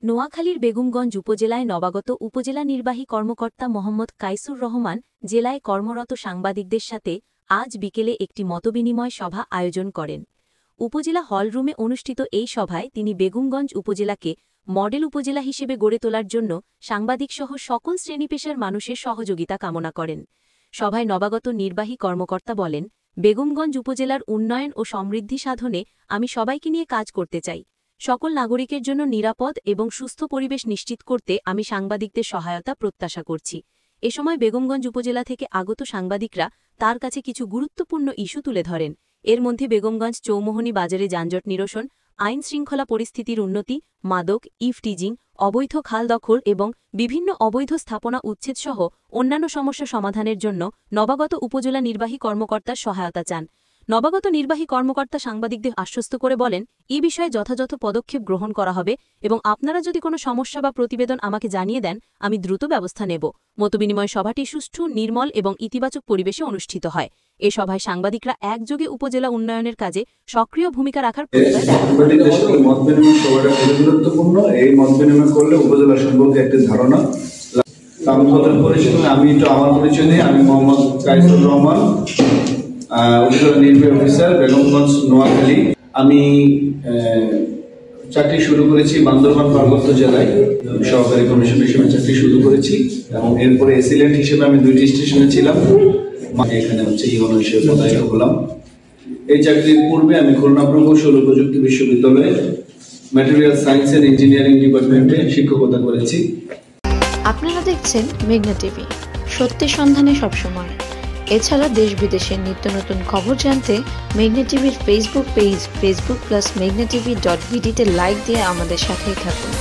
নোয়াখালীর বেগমগঞ্জ উপজেলায় নবাগত উপজেলা নির্বাহী কর্মকর্তা মোহাম্মদ কাইসুর রহমান জেলায় কর্মরত সাংবাদিকদের সাথে আজ বিকেলে একটি মতবিনিময় সভা আয়োজন করেন। উপজেলা হলরুমে অনুষ্ঠিত এই সভায় তিনি বেগমগঞ্জ উপজেলাকে মডেল উপজেলা হিসেবে গড়ে তোলার জন্য সাংবাদিকসহ সকল শ্রেণীপেশার মানুষের সহযোগিতা কামনা করেন। সভায় নবাগত নির্বাহী কর্মকর্তা বলেন, বেগমগঞ্জ উপজেলার উন্নয়ন ও সমৃদ্ধি সাধনে আমি সবাইকে নিয়ে কাজ করতে চাই। সকল নাগরিকের জন্য নিরাপদ এবং সুস্থ পরিবেশ নিশ্চিত করতে আমি সাংবাদিকদের সহায়তা প্রত্যাশা করছি। এ সময় বেগমগঞ্জ উপজেলা থেকে আগত সাংবাদিকরা তার কাছে কিছু গুরুত্বপূর্ণ ইস্যু তুলে ধরেন। এর মধ্যে বেগমগঞ্জ চৌমোহনী বাজারে যানজট নিরসন, আইন শৃঙ্খলা পরিস্থিতির উন্নতি, মাদক, ইভটিজিং, অবৈধ খাল দখল এবং বিভিন্ন অবৈধ স্থাপনা উচ্ছেদসহ অন্যান্য সমস্যা সমাধানের জন্য নবাগত উপজেলা নির্বাহী কর্মকর্তার সহায়তা চান। নবাগত নির্বাহী কর্মকর্তা সাংবাদিকদের আশ্বস্ত করে বলেন, এই বিষয়ে যথাযথ পদক্ষেপ গ্রহণ করা হবে এবং আপনারা যদি কোনো সমস্যা বা প্রতিবেদন আমাকে জানিয়ে দেন, আমি দ্রুত ব্যবস্থা নেব। মতবিনিময় সভাটি সুষ্ঠু, নির্মল এবং ইতিবাচক পরিবেশে অনুষ্ঠিত হয়। এ সভায় সাংবাদিকরা একযোগে উপজেলা উন্নয়নের কাজে সক্রিয় ভূমিকা রাখার প্রত্যয় দেন। আমি মোহাম্মদ কাইসুর রহমান, উপজেলা নির্বাহী অফিসার, বেগমগঞ্জ, নোয়াখালী। আমি চাকরি শুরু করেছি বান্দরবান পার্বত্য জেলায় সহকারী কমিশন হিসেবে চাকরি শুরু করেছি এবং এরপরে এসিলেন্ট হিসেবে আমি 2টি স্টেশনে ছিলাম। এখানে ইউনো হিসেবে পদায়িত হলাম। এই চাকরির পূর্বে আমি খুলনা প্রকৌশল ও প্রযুক্তি বিশ্ববিদ্যালয়ে ম্যাটেরিয়াল সায়েন্স এন্ড ইঞ্জিনিয়ারিং ডিপার্টমেন্টে শিক্ষকতা করেছি। আপনারা দেখছেন মেঘনা টিভি, সত্যি সন্ধানে সবসময়। এছাড়া দেশ বিদেশের নিত্য নতুন খবর জানতে মেঘনা টিভির ফেসবুক পেজ facebook+meghnaTV.bd তে লাইক দিয়ে আমাদের সাথেই থাকুন।